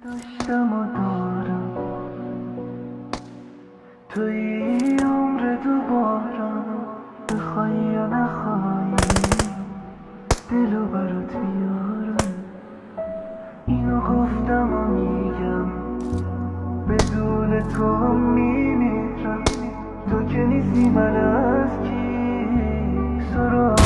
داشتم و دارم توی عمر دوبارم، بخوای یا نخوای دلو برات میارم. اینو گفتم و میگم بدون تو هم میمیرم. تو که نیستی من از کی سراغ